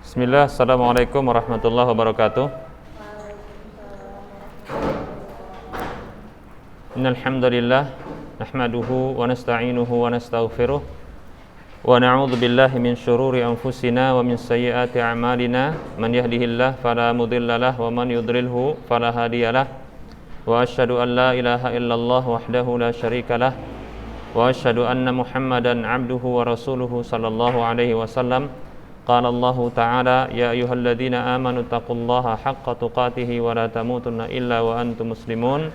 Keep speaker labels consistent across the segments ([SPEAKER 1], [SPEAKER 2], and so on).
[SPEAKER 1] Bismillah, Assalamualaikum warahmatullahi wabarakatuh. Innal hamdalillah nahmaduhu wa nasta'inuhu wa nastaghfiruh wa na'udzu billahi min shururi anfusina wa min sayyiati a'malina man yahdihillahu fala mudhillalah wa man yudlilhu fala hadiyalah wa asyhadu an la ilaha illallah wahdahu la syarikalah wa asyhadu anna Muhammadan 'abduhu wa rasuluhu sallallahu alaihi wasallam. Qala Allah Ta'ala ya ayyuhalladzina amanu taqullaha haqqa tuqatih wa la tamutunna illa wa antum muslimun.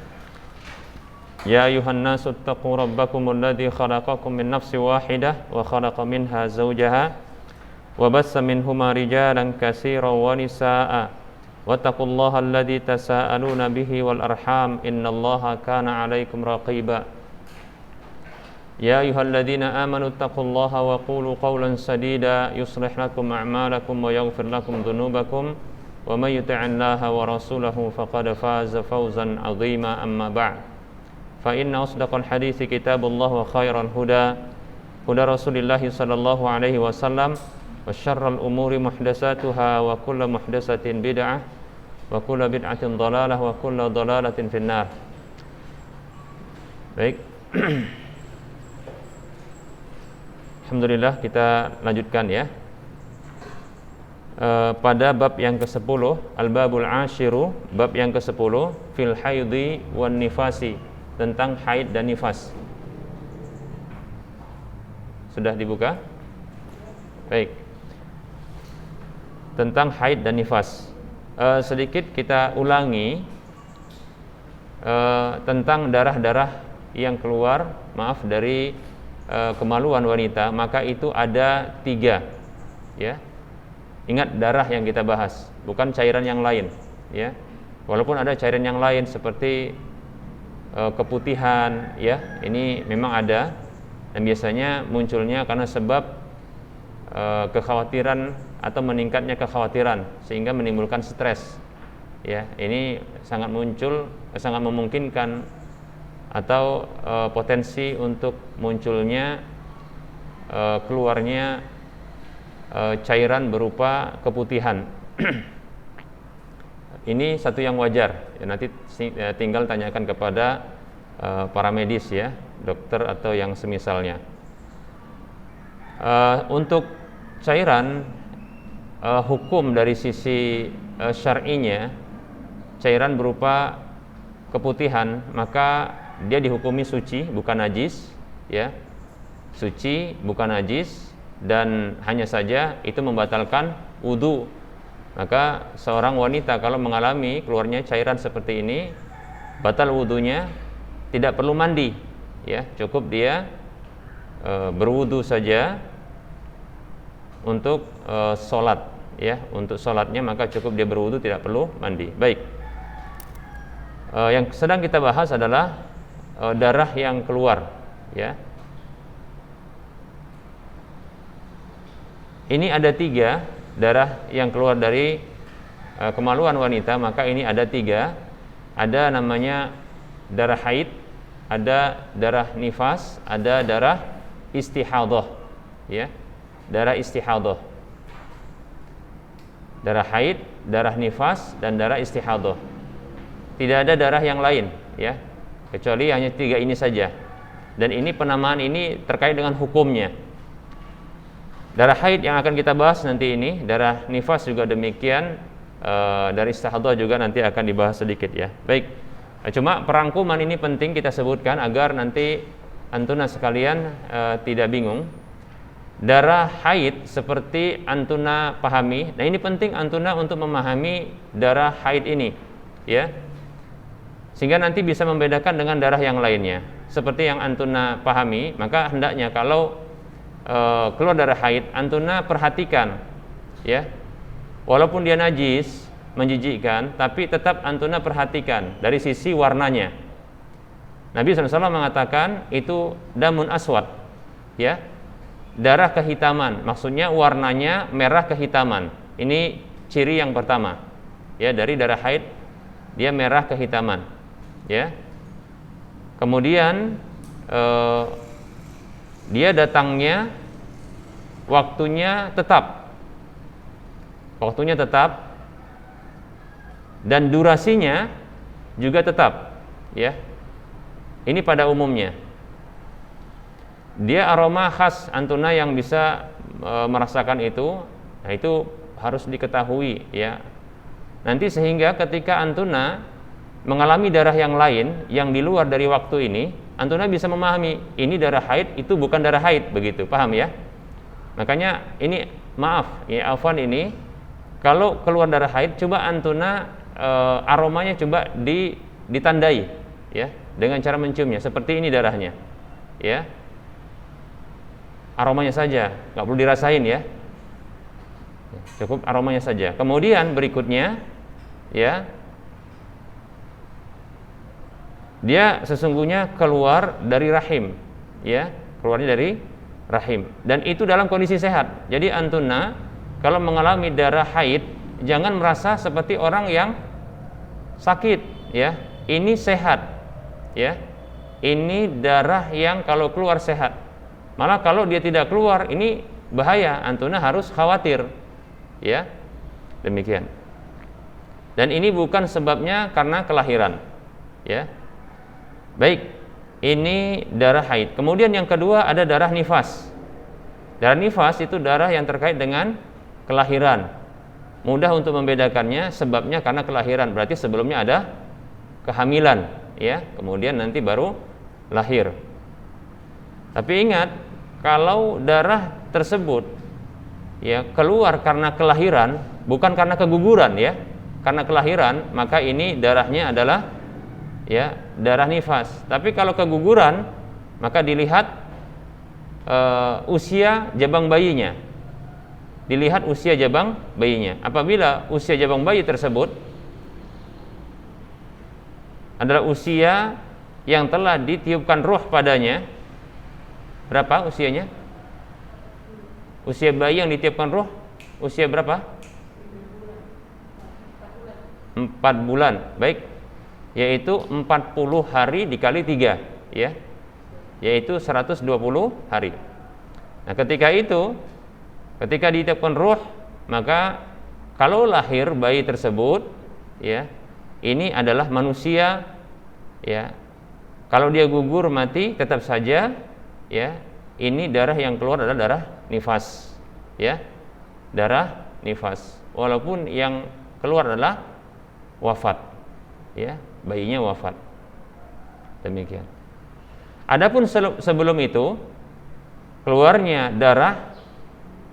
[SPEAKER 1] Ya ayyuhan nasu taqu rabbakumul ladzi khalaqakum min nafsin wahidah wa khalaqa minha zawjaha wa bassa minhuma rijalan katsiran wa nisaa'a wattaqullaha alladzi tasaaluna bihi wal arham innallaha kana 'alaikum raqiba. Ya ayyuhalladzina amanu taqullaha wa qulu qawlan sadida yuslih lakum a'malakum wa yaghfir lakum dhunubakum wa may yuti'illaha wa rasulahu faqad faza fawzan 'azima amma ba'd. Fa inna asdaqal hadithi kitabullah wa khairal huda Rasulillah sallallahu alaihi wasallam wa syarrul umuri muhdatsatuha wa kullu muhdatsatin bid'ah wa kullu bid'atin dhalalah wa kullu dhalalatin finnar. Baik. Alhamdulillah, kita lanjutkan ya. Pada bab yang ke-10, al-babul ashiru, bab yang ke-10 fil haidhi wan nifasi, tentang haid dan nifas. Sudah dibuka? Baik. Tentang haid dan nifas. Sedikit kita ulangi tentang darah-darah yang keluar, dari kemaluan wanita, maka itu ada 3 ya. Ingat, darah yang kita bahas, bukan cairan yang lain ya. Walaupun ada cairan yang lain seperti keputihan ya, ini memang ada dan biasanya munculnya karena sebab kekhawatiran atau meningkatnya kekhawatiran sehingga menimbulkan stres ya. Ini sangat memungkinkan atau potensi untuk munculnya keluarnya cairan berupa keputihan. Ini satu yang wajar ya, nanti tinggal tanyakan kepada para medis ya, dokter atau yang semisalnya. Untuk cairan, hukum dari sisi syar'inya, cairan berupa keputihan maka dia dihukumi suci, bukan najis ya. Suci, bukan najis, dan hanya saja itu membatalkan wudu. Maka seorang wanita kalau mengalami keluarnya cairan seperti ini, batal wudunya, tidak perlu mandi ya, cukup dia berwudu saja untuk sholat ya. Untuk sholatnya maka cukup dia berwudu, tidak perlu mandi. Baik. Yang sedang kita bahas adalah darah yang keluar ya. Ini ada 3 darah yang keluar dari kemaluan wanita, maka ini ada 3. Ada namanya darah haid, ada darah nifas, ada darah istihadhah ya. Darah istihadhah, darah haid, darah nifas, dan darah istihadhah. Tidak ada darah yang lain ya, kecuali hanya 3 ini saja. Dan ini penamaan ini terkait dengan hukumnya. Darah haid yang akan kita bahas nanti ini, darah nifas juga demikian, dari istihadhah juga nanti akan dibahas sedikit ya. Baik. Cuma perangkuman ini penting kita sebutkan agar nanti antuna sekalian tidak bingung. Darah haid seperti antuna pahami. Nah, ini penting antuna untuk memahami darah haid ini ya, sehingga nanti bisa membedakan dengan darah yang lainnya. Seperti yang antuna pahami, maka hendaknya kalau keluar darah haid, antuna perhatikan ya. Walaupun dia najis, menjijikkan, tapi tetap antuna perhatikan dari sisi warnanya. Nabi SAW mengatakan itu damun aswad ya, darah kehitaman, maksudnya warnanya merah kehitaman. Ini ciri yang pertama ya, dari darah haid, dia merah kehitaman ya. Kemudian dia datangnya waktunya tetap waktunya tetap, dan durasinya juga tetap, ya. Ini pada umumnya. Dia aroma khas antuna yang bisa merasakan itu. Nah, itu harus diketahui, ya. Nanti sehingga ketika antuna mengalami darah yang lain yang di luar dari waktu ini, antuna bisa memahami ini darah haid, itu bukan darah haid, begitu. Paham ya? Makanya ini maaf, ya afwan, ini kalau keluar darah haid, coba antuna aromanya coba ditandai, ya, dengan cara menciumnya. Seperti ini darahnya, ya. Aromanya saja, nggak perlu dirasain, ya. Cukup aromanya saja. Kemudian berikutnya, ya, dia sesungguhnya keluar dari rahim, ya, keluarnya dari rahim, dan itu dalam kondisi sehat. Jadi antuna kalau mengalami darah haid, jangan merasa seperti orang yang sakit, ya. Ini sehat, ya. Ini darah yang kalau keluar sehat. Malah kalau dia tidak keluar, ini bahaya. Antuna harus khawatir, ya. Demikian. Dan ini bukan sebabnya karena kelahiran, ya. Baik, ini darah haid. Kemudian yang kedua ada darah nifas. Darah nifas itu darah yang terkait dengan kelahiran. Mudah untuk membedakannya, sebabnya karena kelahiran. Berarti sebelumnya ada kehamilan, ya. Kemudian nanti baru lahir. Tapi ingat, kalau darah tersebut, ya, keluar karena kelahiran, bukan karena keguguran, ya. Karena kelahiran, maka ini darahnya adalah, ya, darah nifas. Tapi kalau keguguran, maka dilihat usia jabang bayinya. Dilihat usia jabang bayinya. Apabila usia jabang bayi tersebut adalah usia yang telah ditiupkan ruh padanya, berapa usianya? Usia bayi yang ditiupkan ruh, usia berapa? 4 bulan. Baik, yaitu 40 hari dikali 3, ya, yaitu 120 hari. Nah, ketika ditiupkan ruh, maka kalau lahir bayi tersebut, ya, ini adalah manusia, ya. Kalau dia gugur mati tetap saja, ya, ini darah yang keluar adalah darah nifas, ya, darah nifas. Walaupun yang keluar adalah wafat, ya, bayinya wafat. Demikian. Adapun sebelum itu keluarnya darah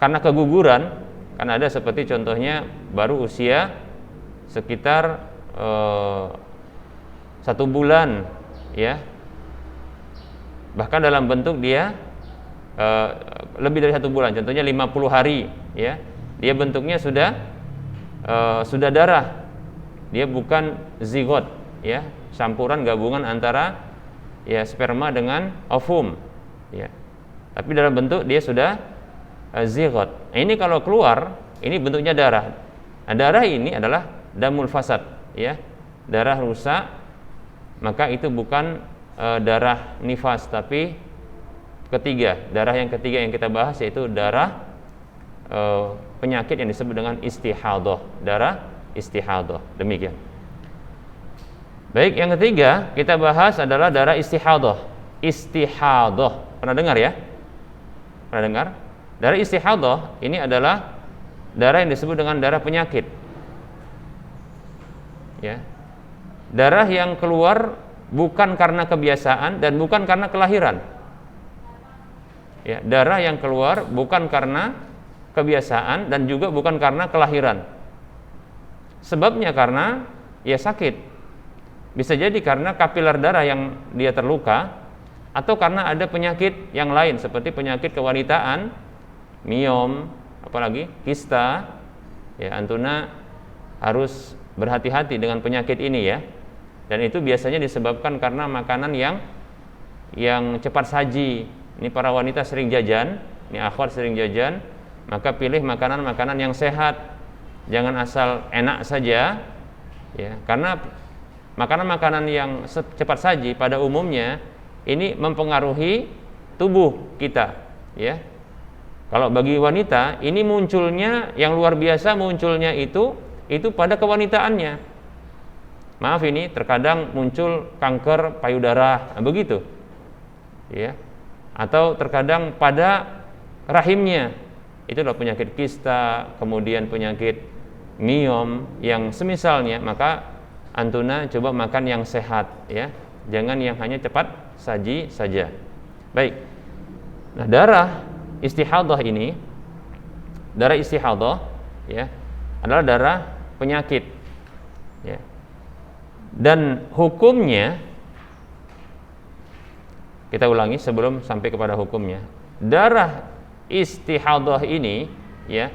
[SPEAKER 1] karena keguguran, karena ada seperti contohnya baru usia sekitar 1 bulan, ya, bahkan dalam bentuk dia lebih dari 1 bulan, contohnya 50 hari, ya, dia bentuknya sudah darah, dia bukan zigot, ya, campuran gabungan antara, ya, sperma dengan ovum, ya, tapi dalam bentuk dia sudah zigot. Nah, ini kalau keluar, ini bentuknya darah. Nah, darah ini adalah damul fasad, ya, darah rusak. Maka itu bukan darah nifas, tapi darah yang ketiga yang kita bahas, yaitu darah penyakit yang disebut dengan istihadah, darah istihadah. Demikian. Baik, yang ketiga kita bahas adalah darah istihadah. Istihadah, pernah dengar, ya? Pernah dengar? Darah istihadah ini adalah darah yang disebut dengan darah penyakit, ya. Darah yang keluar bukan karena kebiasaan dan bukan karena kelahiran, ya. Darah yang keluar bukan karena kebiasaan dan juga bukan karena kelahiran. Sebabnya karena, ya, sakit. Bisa jadi karena kapiler darah yang dia terluka, atau karena ada penyakit yang lain seperti penyakit kewanitaan, miom, apalagi kista, ya. Antuna harus berhati-hati dengan penyakit ini, ya. Dan itu biasanya disebabkan karena makanan yang cepat saji. Ini para wanita sering jajan, ini akhwat sering jajan, maka pilih makanan-makanan yang sehat. Jangan asal enak saja, ya. Karena makanan-makanan yang cepat saji pada umumnya ini mempengaruhi tubuh kita, ya. Kalau bagi wanita, ini munculnya yang luar biasa, munculnya itu pada kewanitaannya. Maaf, ini terkadang muncul kanker payudara, begitu. Ya. Atau terkadang pada rahimnya. Itu adalah penyakit kista, kemudian penyakit miom yang semisalnya, maka antuna coba makan yang sehat, ya. Jangan yang hanya cepat saji saja. Baik. Nah, darah istihadah ini, darah istihadah, ya, adalah darah penyakit, ya. Dan hukumnya, kita ulangi sebelum sampai kepada hukumnya. Darah istihadah ini, ya,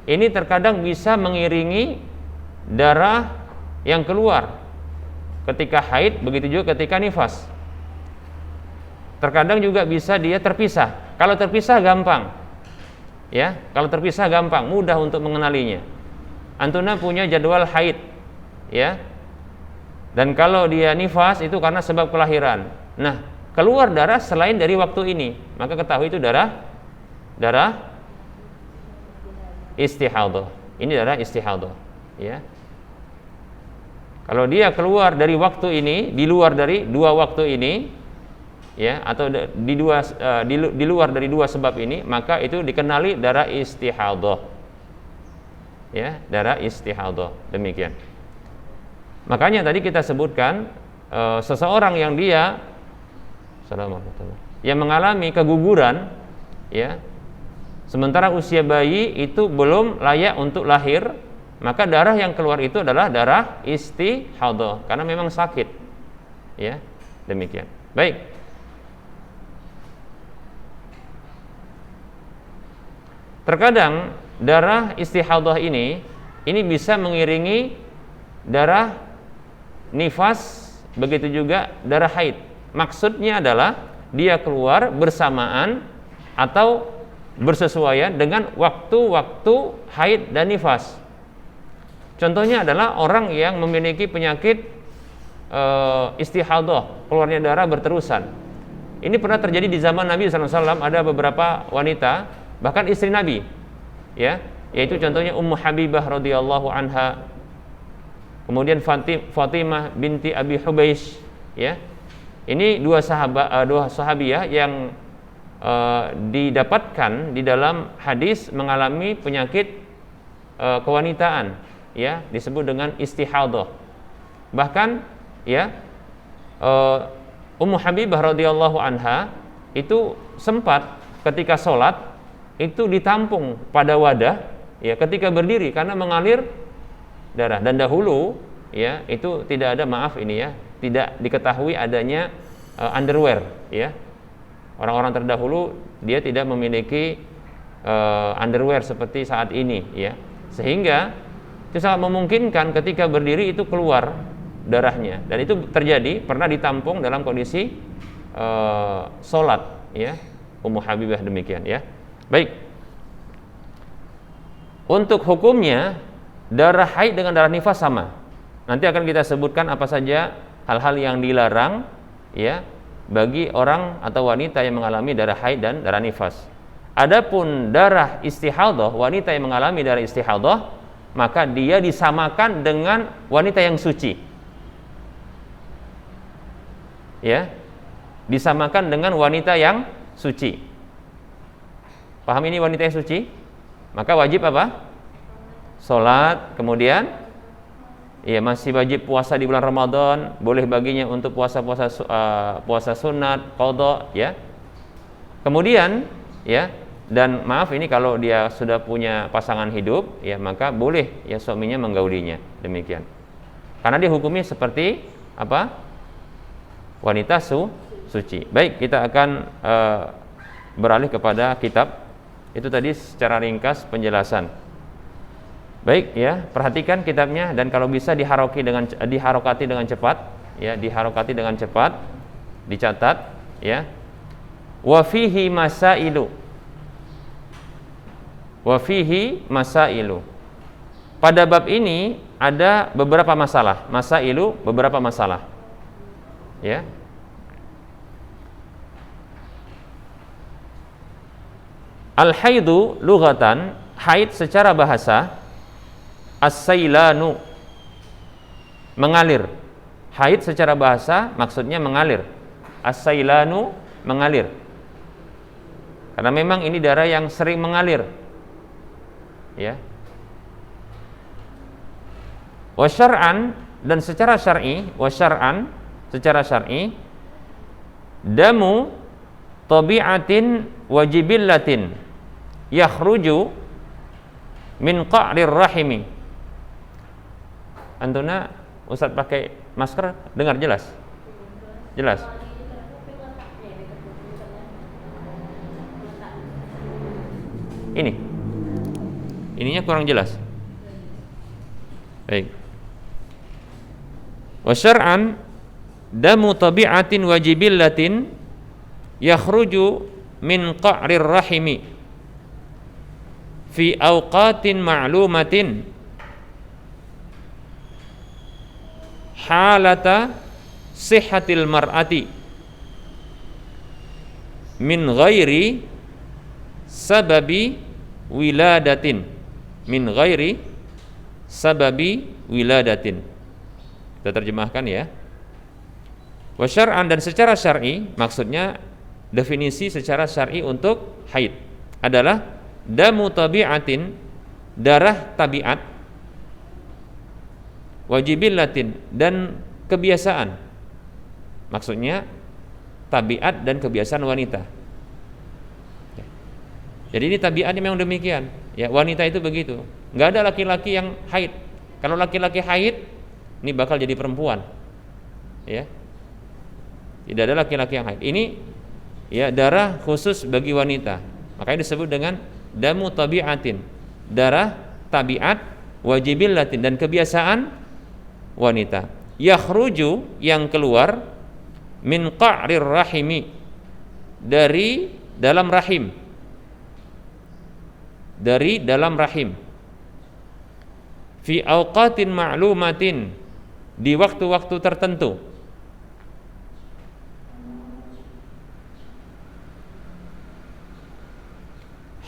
[SPEAKER 1] ini terkadang bisa mengiringi darah yang keluar ketika haid, begitu juga ketika nifas. Terkadang juga bisa dia terpisah. Kalau terpisah gampang, ya. Kalau terpisah gampang, mudah untuk mengenalinya. Antuna punya jadwal haid, ya. Dan kalau dia nifas itu karena sebab kelahiran. Nah, keluar darah selain dari waktu ini, maka ketahui itu darah istihadah. Ini darah istihadah, ya. Kalau dia keluar dari waktu ini, di luar dari dua waktu ini, ya, atau di luar dari dua sebab ini, maka itu dikenali darah istihadah, ya, darah istihadah. Demikian. Makanya tadi kita sebutkan seseorang yang dia yang mengalami keguguran, ya, sementara usia bayi itu belum layak untuk lahir, maka darah yang keluar itu adalah darah istihadah karena memang sakit, ya. Demikian. Baik. Terkadang darah istihadah ini bisa mengiringi darah nifas, begitu juga darah haid. Maksudnya adalah dia keluar bersamaan atau bersesuaian dengan waktu-waktu haid dan nifas. Contohnya adalah orang yang memiliki penyakit istihadah, keluarnya darah berterusan. Ini pernah terjadi di zaman Nabi SAW. Ada beberapa wanita, bahkan istri Nabi, ya, yaitu contohnya Ummu Habibah radhiyallahu anha, kemudian Fatimah binti Abi Hubeish, ya. Ini dua sahabiah yang didapatkan di dalam hadis mengalami penyakit kewanitaan, ya, disebut dengan istihadah. Bahkan, ya, Ummu Habibah radhiyallahu anha itu sempat ketika sholat itu ditampung pada wadah, ya, ketika berdiri karena mengalir darah. Dan dahulu, ya, itu tidak ada, maaf ini, ya, tidak diketahui adanya underwear, ya. Orang-orang terdahulu dia tidak memiliki underwear seperti saat ini, ya. Sehingga itu sangat memungkinkan ketika berdiri itu keluar darahnya, dan itu terjadi pernah ditampung dalam kondisi sholat, ya, Ummu Habibah demikian, ya. Baik. Untuk hukumnya darah haid dengan darah nifas sama. Nanti akan kita sebutkan apa saja hal-hal yang dilarang, ya, bagi orang atau wanita yang mengalami darah haid dan darah nifas. Adapun darah istihadah, wanita yang mengalami darah istihadah, maka dia disamakan dengan wanita yang suci, ya, disamakan dengan wanita yang suci. Paham ini wanita yang suci? Maka wajib apa? Sholat, kemudian, ya, masih wajib puasa di bulan Ramadan, boleh baginya untuk puasa sunat, qadha, ya. Kemudian, ya, dan maaf ini kalau dia sudah punya pasangan hidup, ya, maka boleh, ya, suaminya menggaulinya, demikian. Karena dihukumi seperti apa? Wanita suci. Baik, kita akan beralih kepada kitab. Itu tadi secara ringkas penjelasan. Baik, ya, perhatikan kitabnya, dan kalau bisa diharokati dengan cepat, ya, diharokati dengan cepat, dicatat, ya. Wa fihi masailu. Wa fihi masailu. Pada bab ini ada beberapa masalah. Masailu, beberapa masalah. Ya. Al-haidu lughatan, haid secara bahasa, as-sailanu, mengalir. Haid secara bahasa maksudnya mengalir. As-sailanu, mengalir. Karena memang ini darah yang sering mengalir. Ya. Wa syar'an, dan secara syar'i, wa syar'an, secara syar'i, damu tabi'atin wajibillatin yakhruju min qa'rir rahimi. Antuna, Ustaz pakai masker, dengar jelas? Jelas? Ininya kurang jelas. Baik. Wa syar'an damu tabi'atin wajibillatin yakhruju min qa'rir rahimi fi awqatin ma'lumatin halata sihhatil mar'ati min ghairi sababi wiladatin, min ghairi sababi wiladatin. Kita terjemahkan ya. Wa syar'an, dan secara syar'i, maksudnya definisi secara syar'i untuk haid adalah damu tabi'atin, darah tabiat, wajibillatin, dan kebiasaan. Maksudnya tabiat dan kebiasaan wanita. Jadi ini tabiatnya memang demikian. Ya, wanita itu begitu. Enggak ada laki-laki yang haid. Kalau laki-laki haid, ini bakal jadi perempuan. Ya. Tidak ada laki-laki yang haid. Ini ya darah khusus bagi wanita. Makanya disebut dengan damu tabiatin. Darah tabiat, wajibillatin, dan kebiasaan wanita. Yakhruju, yang keluar, min qa'rir rahimi, dari dalam rahim. Dari dalam rahim. Fi awqatin ma'lumatin, di waktu-waktu tertentu.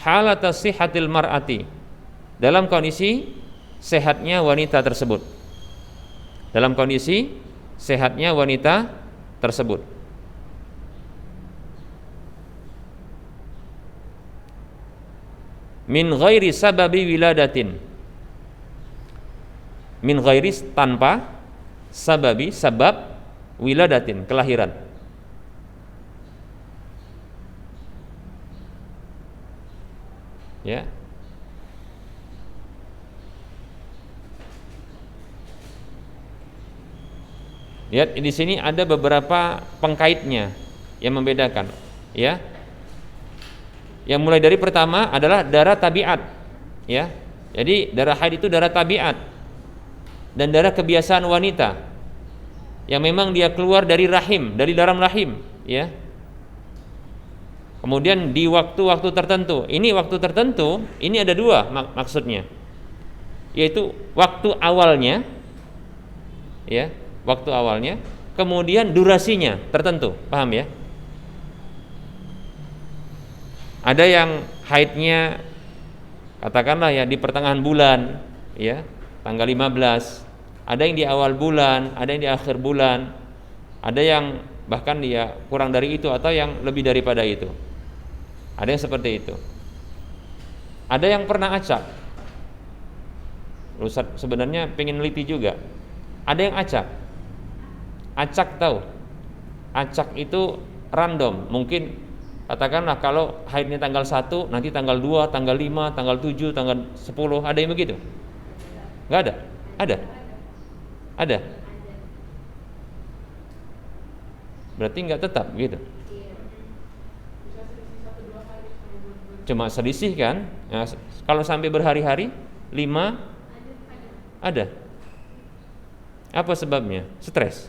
[SPEAKER 1] Halata sihhatil mar'ati, dalam kondisi sehatnya wanita tersebut. Dalam kondisi sehatnya wanita tersebut. Min ghairi sababi wiladatin, min ghairi, tanpa, sababi, sabab, wiladatin, kelahiran. Ya. Lihat di sini ada beberapa pengkaitnya yang membedakan, ya. Yang mulai dari pertama adalah darah tabiat, ya. Jadi darah haid itu darah tabiat dan darah kebiasaan wanita yang memang dia keluar dari rahim, dari dalam rahim, ya. Kemudian di waktu-waktu tertentu. Ini waktu tertentu, ini ada dua maksudnya. Yaitu waktu awalnya, ya, waktu awalnya, kemudian durasinya tertentu, paham ya? Ada yang haidnya katakanlah ya di pertengahan bulan, ya, tanggal 15. Ada yang di awal bulan, ada yang di akhir bulan. Ada yang bahkan dia kurang dari itu atau yang lebih daripada itu. Ada yang seperti itu. Ada yang pernah acak. Ustaz sebenarnya pengen neliti juga. Ada yang acak. Acak tahu? Acak itu random. Mungkin katakanlah kalau haidnya tanggal 1, nanti tanggal 2, tanggal 5, tanggal 7, tanggal 10. Ada yang begitu? Enggak ada? Ada? Ada? Berarti enggak tetap gitu. Cuma selisih kan? Nah, kalau sampai berhari-hari 5 ada. Apa sebabnya? Stres.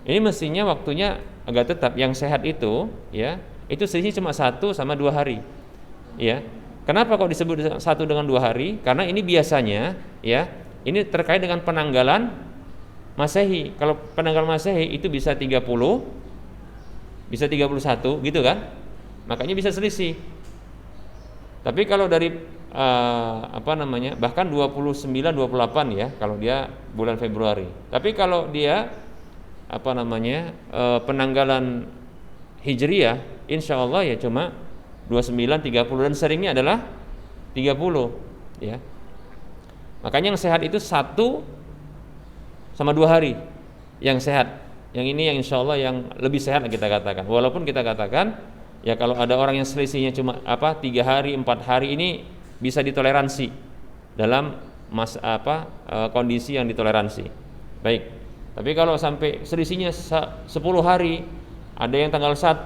[SPEAKER 1] Ini mestinya waktunya agak tetap. Yang sehat itu, ya, itu selisih cuma 1 sama 2 hari. Ya. Kenapa kok disebut 1 dengan 2 hari? Karena ini biasanya, ya, ini terkait dengan penanggalan Masehi. Kalau penanggal Masehi itu bisa 30, bisa 31 gitu kan? Makanya bisa selisih. Tapi kalau dari bahkan 29 28 ya kalau dia bulan Februari. Tapi kalau dia penanggalan Hijriyah, insya Allah ya cuma 29 30 dan seringnya adalah 30 ya. Makanya yang sehat itu 1 sama 2 hari yang sehat. Yang ini yang insya Allah yang lebih sehat kita katakan. Walaupun kita katakan ya kalau ada orang yang selisihnya cuma 3 hari 4 hari ini bisa ditoleransi dalam kondisi yang ditoleransi. Baik. Tapi kalau sampai selisihnya 10 hari, ada yang tanggal 1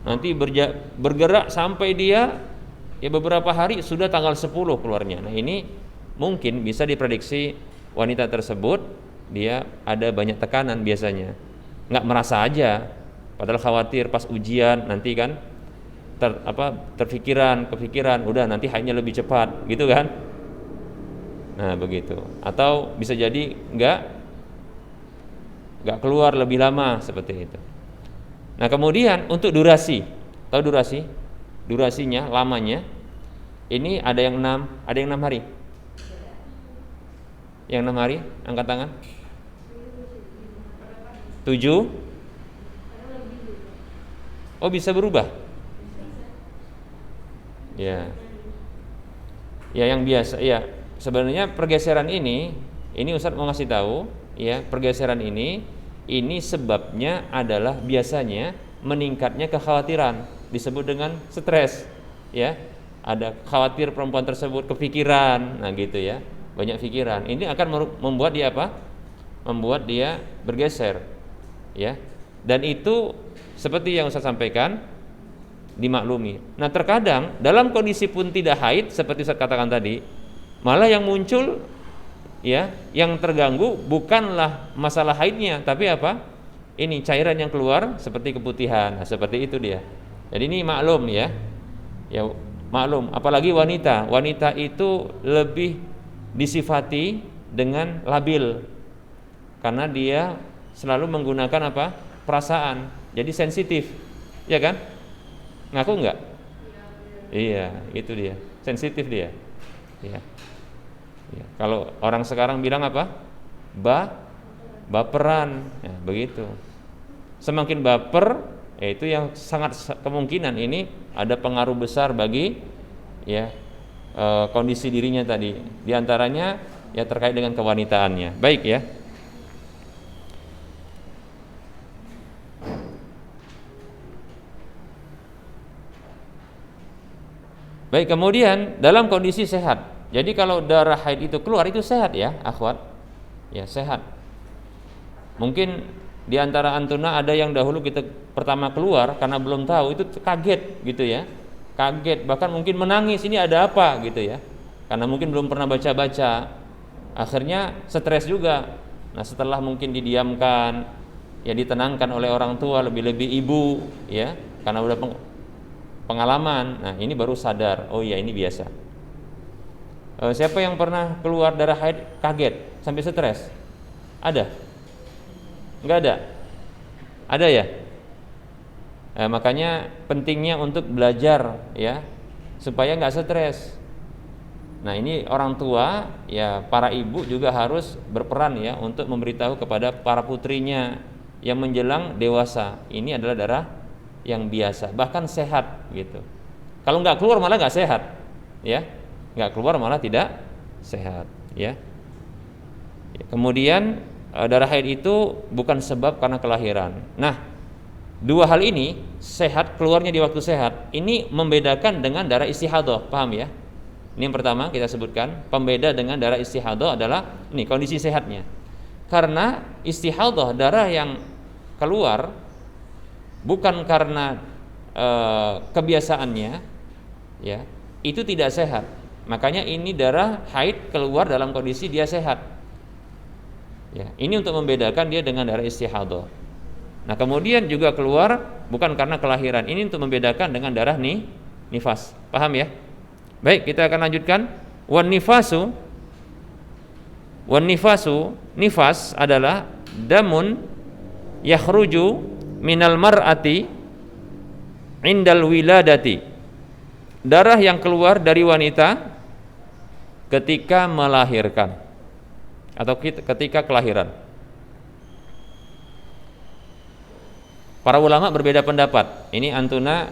[SPEAKER 1] nanti bergerak sampai dia ya beberapa hari sudah tanggal 10 keluarnya. Nah, ini mungkin bisa diprediksi wanita tersebut dia ada banyak tekanan biasanya. Nggak merasa aja, padahal khawatir pas ujian nanti kan kepikiran udah nanti haidnya lebih cepat gitu kan. Nah, begitu. Atau bisa jadi nggak keluar lebih lama seperti itu. Nah, kemudian untuk durasi, tahu durasi? Durasinya, lamanya ini ada yang 6 hari. Yang 6 hari, angkat tangan. 7. Oh, bisa berubah. Ya. Ya, yang biasa ya. Sebenarnya pergeseran ini Ustadz mau ngasih tahu ya, pergeseran ini sebabnya adalah biasanya meningkatnya kekhawatiran, disebut dengan stres ya. Ada khawatir perempuan tersebut kepikiran, nah gitu ya, banyak pikiran. Ini akan membuat dia membuat dia bergeser ya. Dan itu seperti yang Ustaz sampaikan dimaklumi. Nah, terkadang dalam kondisi pun tidak haid seperti Ustaz katakan tadi, malah yang muncul ya, yang terganggu bukanlah masalah haidnya, tapi ini cairan yang keluar seperti keputihan. Nah, seperti itu dia. Jadi ini maklum ya. Ya, maklum, apalagi wanita itu lebih disifati dengan labil karena dia selalu menggunakan perasaan, jadi sensitif ya kan, ngaku enggak? Iya, itu dia, sensitif dia ya. Ya, kalau orang sekarang bilang baperan ya, begitu. Semakin baper itu yang sangat kemungkinan ini ada pengaruh besar bagi ya kondisi dirinya tadi. Di antaranya ya terkait dengan kewanitaannya. Baik ya. Baik, kemudian dalam kondisi sehat. Jadi kalau darah haid itu keluar itu sehat ya, akhwat. Ya, sehat. Mungkin di antara antuna ada yang dahulu kita pertama keluar karena belum tahu, itu kaget gitu ya. Kaget, bahkan mungkin menangis, ini ada apa gitu ya. Karena mungkin belum pernah baca-baca. Akhirnya stres juga. Nah, setelah mungkin didiamkan, ya ditenangkan oleh orang tua, lebih-lebih ibu ya, karena udah pengalaman. Nah, ini baru sadar, oh iya ini biasa. Siapa yang pernah keluar darah haid kaget sampai stres? Ada? Enggak ada? Ada ya? Makanya pentingnya untuk belajar ya, supaya enggak stres. Nah, ini orang tua ya, para ibu juga harus berperan ya untuk memberitahu kepada para putrinya yang menjelang dewasa, ini adalah darah yang biasa, bahkan sehat gitu. Kalau nggak keluar malah nggak sehat, ya, nggak keluar malah tidak sehat, ya. Kemudian darah haid itu bukan sebab karena kelahiran. Nah, dua hal ini sehat keluarnya di waktu sehat, ini membedakan dengan darah istihadah, paham ya? Ini yang pertama kita sebutkan, pembeda dengan darah istihadah adalah ini kondisi sehatnya. Karena istihadah darah yang keluar bukan karena kebiasaannya, ya, itu tidak sehat. Makanya ini darah haid keluar dalam kondisi dia sehat. Ya, ini untuk membedakan dia dengan darah istihadah. Nah, kemudian juga keluar bukan karena kelahiran. Ini untuk membedakan dengan darah nifas. Paham ya? Baik, kita akan lanjutkan. Wan nifasu Wan nifasu, nifas adalah damun yakhruju minal mar'ati indal wiladati, darah yang keluar dari wanita ketika melahirkan atau ketika kelahiran. Para ulama berbeda pendapat. Ini antuna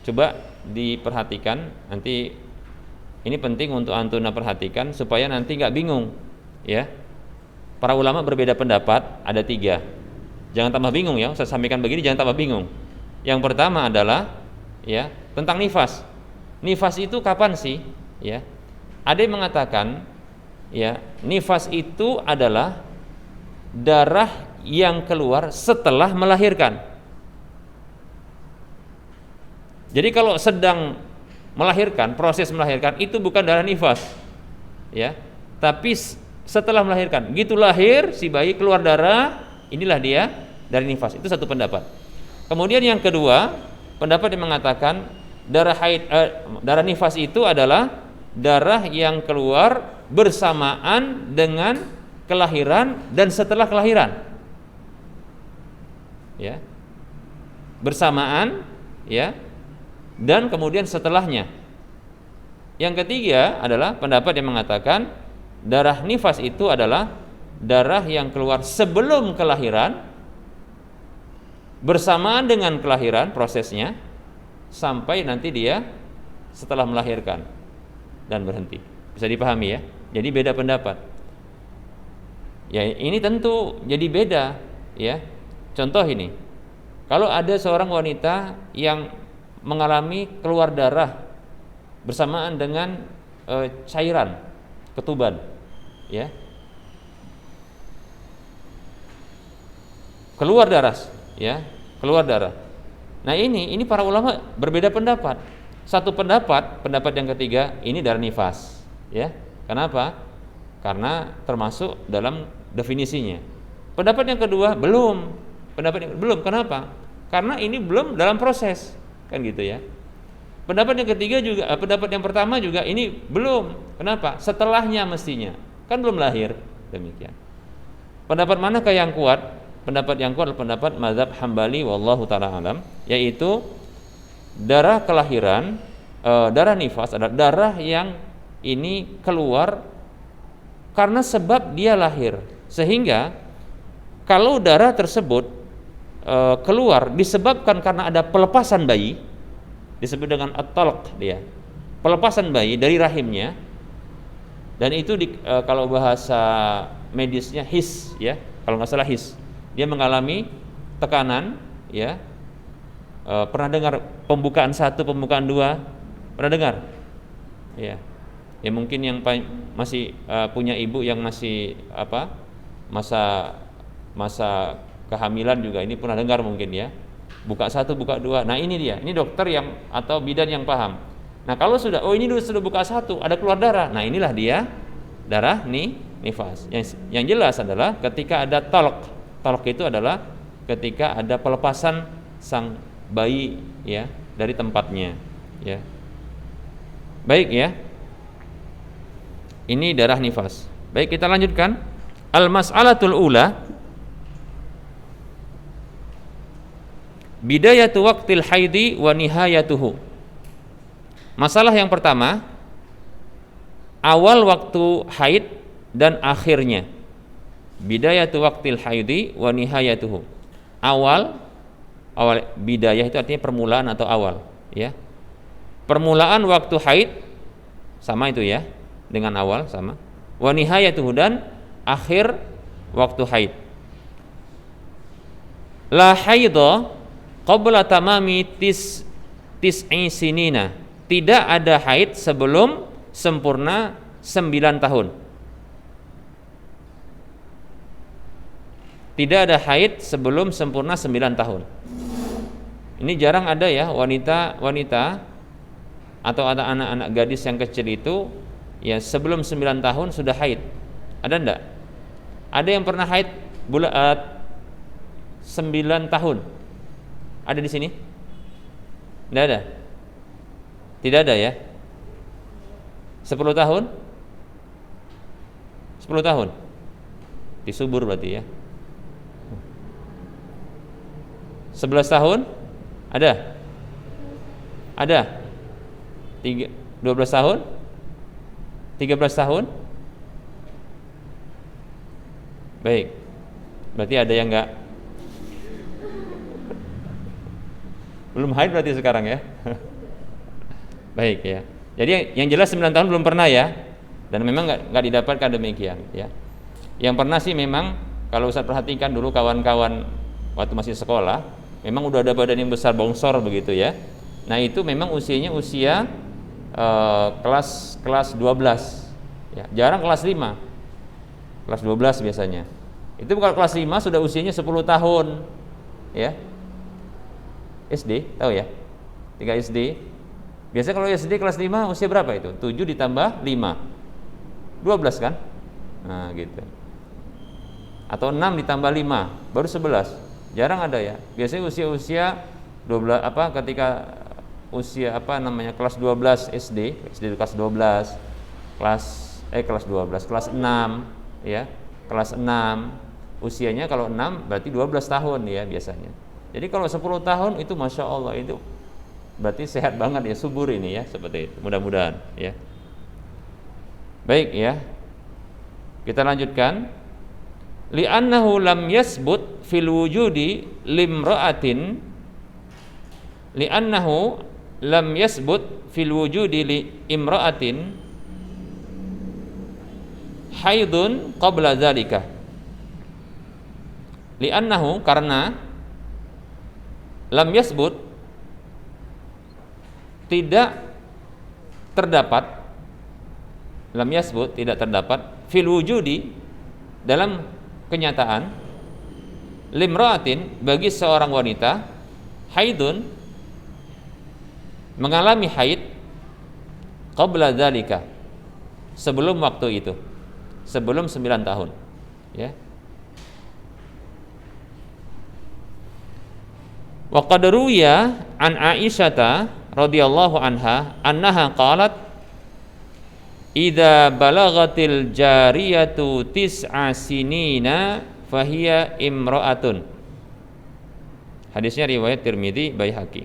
[SPEAKER 1] coba diperhatikan, nanti ini penting untuk antuna perhatikan supaya nanti nggak bingung, ya. Para ulama berbeda pendapat, ada 3. Jangan tambah bingung ya, saya sampaikan begini jangan tambah bingung. Yang pertama adalah ya tentang nifas. Nifas itu kapan sih? Ya, ada yang mengatakan ya nifas itu adalah darah yang keluar setelah melahirkan. Jadi kalau sedang melahirkan, proses melahirkan itu bukan darah nifas, ya, tapi setelah melahirkan, gitu lahir si bayi keluar darah, inilah dia dari nifas. Itu satu pendapat. Kemudian yang kedua, pendapat yang mengatakan darah nifas itu adalah darah yang keluar bersamaan dengan kelahiran dan setelah kelahiran. Ya, bersamaan, ya, dan kemudian setelahnya. Yang ketiga adalah pendapat yang mengatakan darah nifas itu adalah darah yang keluar sebelum kelahiran, bersamaan dengan kelahiran prosesnya, sampai nanti dia setelah melahirkan dan berhenti. Bisa dipahami ya? Jadi beda pendapat. Ya ini tentu jadi beda, ya. Contoh ini, kalau ada seorang wanita yang mengalami keluar darah bersamaan dengan cairan ketuban, ya, keluar darah, ya, keluar darah. Nah ini para ulama berbeda pendapat. Satu pendapat yang ketiga ini darah nifas, ya. Kenapa? Karena termasuk dalam definisinya. Pendapat yang kedua belum. Kenapa? Karena ini belum dalam proses, kan gitu ya. Pendapat yang ketiga juga, pendapat yang pertama juga ini belum. Kenapa? Setelahnya mestinya, kan belum lahir. Demikian. Pendapat manakah yang kuat? Pendapat yang kuat adalah pendapat mazhab Hambali wallahu taala alam, yaitu darah kelahiran, darah nifas adalah darah yang ini keluar karena sebab dia lahir. Sehingga kalau darah tersebut keluar disebabkan karena ada pelepasan bayi, disebut dengan at-talq, dia pelepasan bayi dari rahimnya, dan itu kalau bahasa medisnya his, ya, kalau nggak salah his, dia mengalami tekanan, ya. Pernah dengar pembukaan 1, pembukaan 2? Pernah dengar? Ya. Ya mungkin yang masih punya ibu yang masih masa kehamilan juga ini pernah dengar mungkin ya. Buka 1, buka 2. Nah ini dia, ini dokter yang atau bidan yang paham. Nah kalau sudah, ini sudah buka 1, ada keluar darah. Nah inilah dia darah nifas. Yang jelas adalah ketika ada talq. Talq itu adalah ketika ada pelepasan sang bayi, ya, dari tempatnya, ya. Baik ya. Ini darah nifas. Baik, kita lanjutkan. Al-mas'alatul ula, bidayatu waqtil haidi wa nihayatuhu. Masalah yang pertama, awal waktu haid dan akhirnya. Bidayatu waqtil haidi wa nihayatuhu. Awal bidayah itu artinya permulaan atau awal, ya. Permulaan waktu haid sama itu ya, dengan awal sama. Wa nihayatuhu, dan akhir waktu haid. La haidha qabla tamami tis'i sinina. Tidak ada haid sebelum sempurna 9 tahun. Tidak ada haid sebelum sempurna 9 tahun. Ini jarang ada ya wanita atau ada anak-anak gadis yang kecil itu ya sebelum 9 tahun sudah haid. Ada enggak? Ada yang pernah haid 9 tahun? Ada di sini? Tidak ada? Tidak ada ya? 10 tahun? 10 tahun. Disubur berarti ya. 11 tahun? Ada? Ada? 12 tahun? 13 tahun? Baik. Berarti ada yang enggak? Belum haid berarti sekarang ya. Baik ya. Jadi yang jelas 9 tahun belum pernah ya. Dan memang enggak didapatkan demikian ya. Yang pernah sih memang kalau Ustaz perhatikan dulu kawan-kawan waktu masih sekolah, memang udah ada badan yang besar bongsor begitu ya. Nah, itu memang usianya usia kelas 12 ya. Jarang kelas 5. Kelas 12 biasanya. Itu kalau kelas 5 sudah usianya 10 tahun ya. SD, tahu ya? 3 SD. Biasanya kalau SD kelas 5 usia berapa itu? 7 ditambah 5. 12 kan? Nah, gitu. Atau 6 ditambah 5, baru 11. Jarang ada ya. Biasanya usia-usia 12 ketika usia kelas 12 SD kelas 12, kelas 6 ya. Kelas 6 usianya kalau 6 berarti 12 tahun ya biasanya. Jadi kalau 10 tahun itu Masya Allah, itu berarti sehat banget ya, subur ini ya, seperti itu. Mudah-mudahan ya. Baik ya. Kita lanjutkan. Li'annahu lam yasbut fil wujudi limra'atin li'annahu lam yasbut fil wujudi li imra'atin haidun qabla dzalika. Li'annahu, karena lam yasbut tidak terdapat fil wujudi dalam kenyataan limra'atin bagi seorang wanita haidun mengalami haid qabla dzalika sebelum waktu itu, sebelum 9 tahun ya. Wa qad ruwiya an Aisyata radhiyallahu anha annaha qalat idza balagatil jariyatu tis'a sinina fahiya imra'atun. Hadisnya riwayat Tirmidzi, Baihaqi.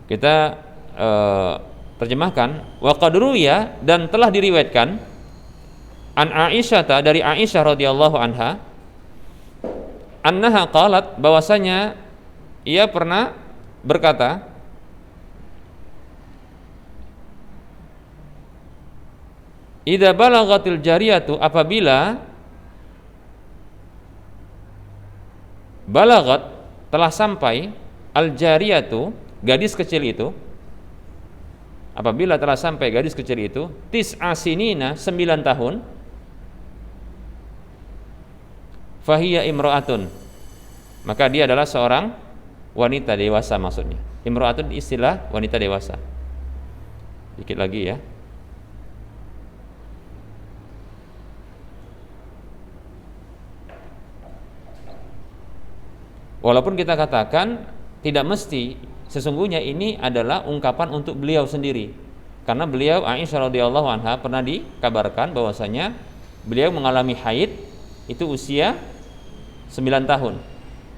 [SPEAKER 1] Kita terjemahkan wa qad ruwiya, dan telah diriwayatkan an Aisyah, dari Aisyah radhiyallahu anha, annaha qalat, bahwasanya ia pernah berkata, idza balagatil jariyatu, apabila balagat telah sampai, al jariyatu gadis kecil itu, apabila telah sampai gadis kecil itu, tis'a sinina 9 tahun, fahiya imra'atun, maka dia adalah seorang wanita dewasa. Maksudnya imra'atun istilah wanita dewasa. Dikit lagi ya. Walaupun kita katakan tidak mesti, sesungguhnya ini adalah ungkapan untuk beliau sendiri, karena beliau Aisyah radhiyallahu anha pernah dikabarkan bahwasanya beliau mengalami haid itu usia 9 tahun.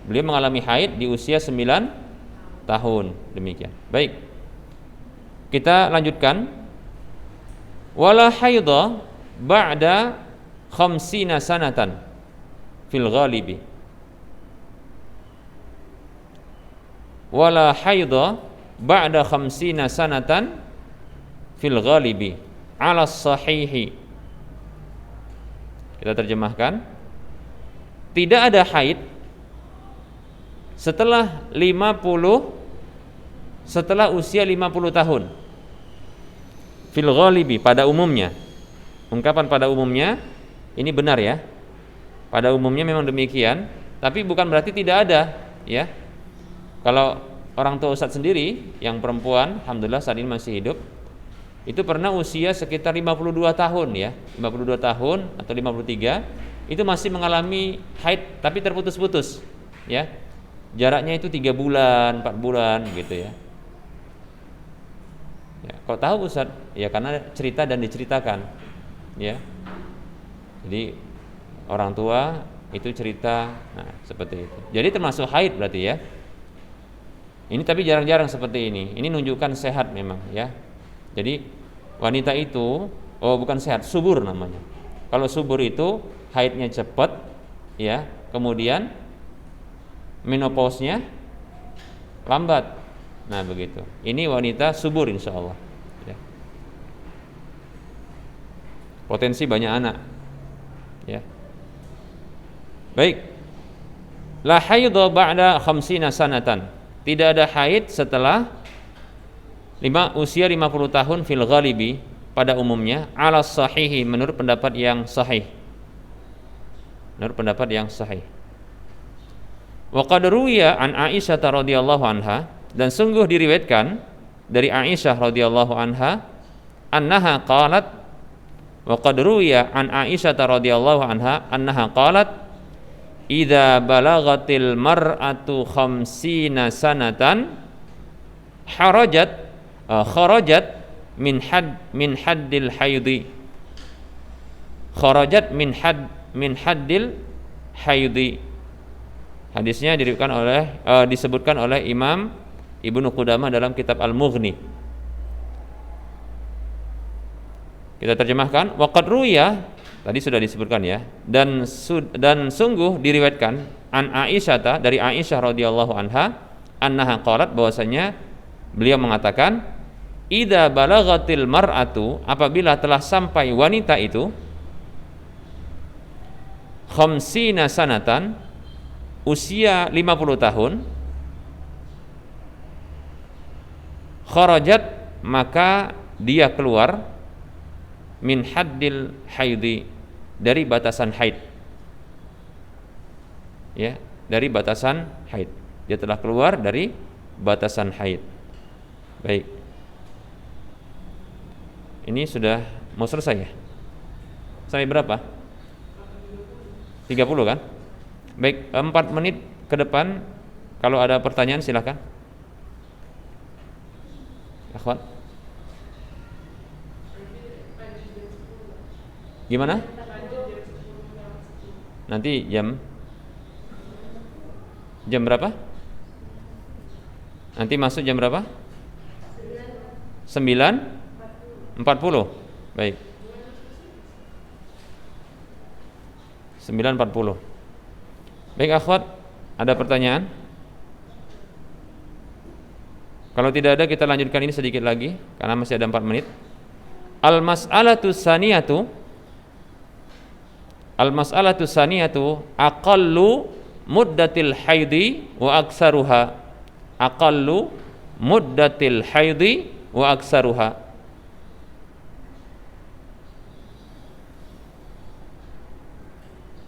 [SPEAKER 1] Beliau mengalami haid di usia 9 tahun. Demikian. Baik. Kita lanjutkan. Wala haidha ba'da 50 sanatan fil ghalibi. Wala haidha ba'da 50 sanatan fil ghalibi ala sahihi. Kita terjemahkan. Tidak ada haid setelah usia 50 tahun. Fil ghalibi, pada umumnya. Ungkapan pada umumnya ini benar ya. Pada umumnya memang demikian, tapi bukan berarti tidak ada ya. Kalau orang tua Ustadz sendiri yang perempuan, alhamdulillah saat ini masih hidup, itu pernah usia sekitar 52 tahun ya, 52 tahun atau 53, itu masih mengalami haid tapi terputus-putus ya. jaraknya itu 3 bulan, 4 bulan gitu ya. Ya, kok tahu Ustaz? Ya karena cerita dan diceritakan. Ya. Jadi orang tua itu cerita, nah seperti itu. Jadi termasuk haid berarti ya. Ini tapi jarang-jarang seperti ini. Ini menunjukkan sehat memang ya. Jadi wanita itu bukan sehat, subur namanya. Kalau subur itu haidnya cepat ya, kemudian menopausnya lambat. Nah begitu. Ini wanita subur insya Allah ya. Potensi banyak anak ya. Baik. La haidha ba'da 50 sanatan. Tidak ada haid setelah usia 50 tahun fil ghalibi, pada umumnya, ala sahihi, menurut pendapat yang sahih. Menurut pendapat yang sahih. Wa qad ruwiya an Aisyah radhiyallahu anha, dan sungguh diriwayatkan dari Aisyah radhiyallahu anha, annaha qalat, wa qad ruwiya an Aisyah radhiyallahu anha annaha qalat, idza balagatil mar'atu 50 sanatan kharajat min haddil haidhi, kharajat min haddil haidhi. Hadisnya disebutkan oleh Imam Ibnu Qudamah dalam kitab Al-Mughni. Kita terjemahkan, waqad ruya, tadi sudah disebutkan ya, dan sungguh diriwayatkan an Aisyah, dari Aisyah radhiyallahu anha, annaha qalat, bahwasanya beliau mengatakan, idza balagatil mar'atu, apabila telah sampai wanita itu 50 sanatan, usia 50 tahun, kharajat, maka dia keluar, min haddil haidhi, dari batasan haid. Ya, dari batasan haid. Dia telah keluar dari batasan haid. Baik. Ini sudah mau selesai ya? Sampai berapa? 30 kan? Baik, 4 menit ke depan kalau ada pertanyaan silakan. Akhwat. Gimana? Nanti jam berapa? Nanti masuk jam berapa? 9:40. Baik. 9:40. Baik akhwat, ada pertanyaan? Kalau tidak ada, kita lanjutkan ini sedikit lagi karena masih ada 4 menit. Al-mas'alatu saniyatu aqallu muddatil haidi wa aksaruha. Aqallu muddatil haidi wa aksaruha.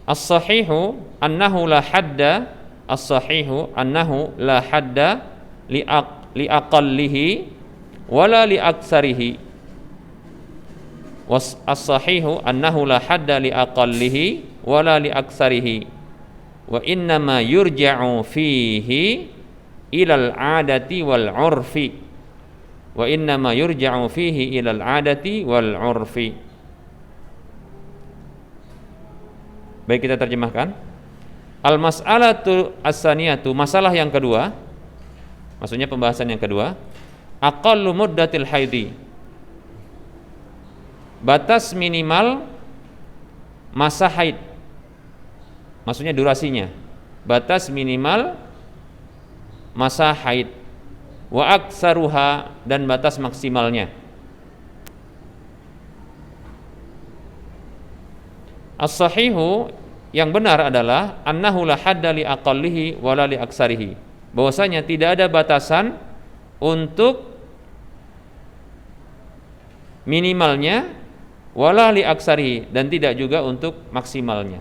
[SPEAKER 1] As-sahihu annahu la hadda li aqallihi wala li aksarihi. As-sahihu annahu la hadda li aqallihi wala li aksarihi, wa innama yurja'u fihi ilal 'adati wal 'urfi. Wa innama yurja'u fihi ilal 'adati wal 'urfi. Baik, kita terjemahkan. Al-mas'alatu as-saniyatu, masalah yang kedua, maksudnya pembahasan yang kedua, aqallu muddatil haidi, batas minimal masa haid, maksudnya durasinya, batas minimal masa haid, wa aksaruha, dan batas maksimalnya. As-sahihu, yang benar adalah annahu la hadda li aqallihi wala li aksarihi, bahwasanya tidak ada batasan untuk minimalnya wala li aksarihi, dan tidak juga untuk maksimalnya.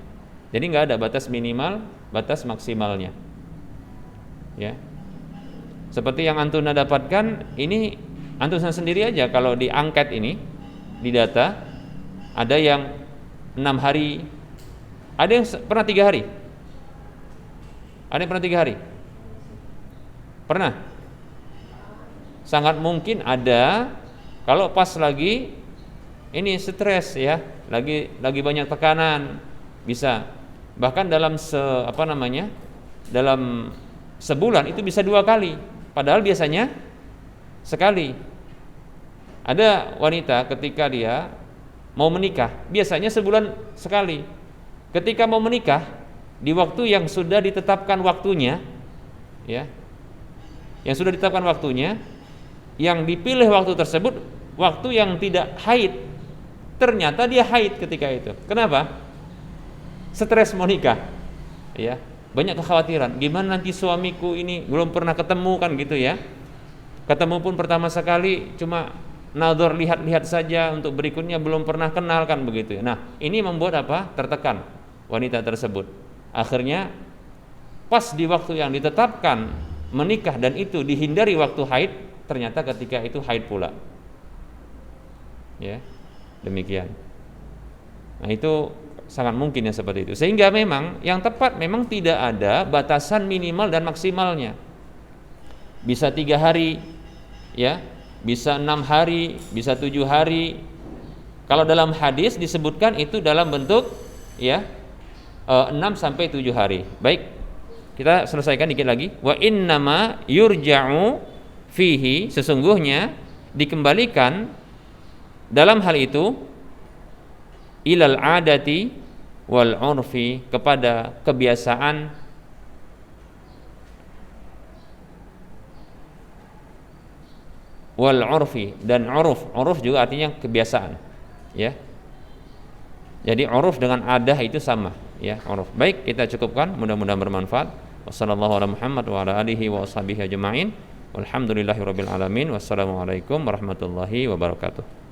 [SPEAKER 1] Jadi enggak ada batas minimal, batas maksimalnya. Ya. Seperti yang antuna dapatkan, ini antuna sendiri aja kalau di angket ini, di data, ada yang 6 hari, ada yang pernah 3 hari, ada yang pernah 3 hari. Pernah? Sangat mungkin ada kalau pas lagi ini stres ya, lagi banyak tekanan, bisa. Bahkan dalam dalam sebulan itu bisa 2 kali, padahal biasanya sekali. Ada wanita ketika dia mau menikah, biasanya sebulan sekali. Ketika mau menikah, di waktu yang sudah ditetapkan waktunya, ya, yang sudah ditetapkan waktunya, yang dipilih waktu tersebut, waktu yang tidak haid, ternyata dia haid ketika itu. Kenapa? Stres mau nikah, ya, banyak kekhawatiran. Gimana nanti suamiku ini belum pernah ketemu kan gitu ya? Ketemu pun pertama sekali cuma nador lihat-lihat saja, untuk berikutnya belum pernah kenal kan begitu. Nah, ini membuat apa? Tertekan wanita tersebut. Akhirnya pas di waktu yang ditetapkan menikah dan itu dihindari waktu haid, ternyata ketika itu haid pula. Ya, demikian. Nah, itu sangat mungkin ya seperti itu. Sehingga memang yang tepat memang tidak ada batasan minimal dan maksimalnya. Bisa 3 hari, ya, bisa 6 hari, bisa 7 hari. Kalau dalam hadis disebutkan itu dalam bentuk ya 6 sampai 7 hari. Baik, kita selesaikan dikit lagi. Wa innama yurja'u fihi, sesungguhnya dikembalikan dalam hal itu ilal adati wal urfi, kepada kebiasaan wal urfi, dan uruf juga artinya kebiasaan, ya. Jadi uruf dengan adah itu sama, ya, uruf. Baik, kita cukupkan, mudah-mudahan bermanfaat. Wassallallahu ala Muhammad wa ala alihi wa ashabihi ajma'in. Walhamdulillahirabbil alamin. Wassalamualaikum warahmatullahi wabarakatuh.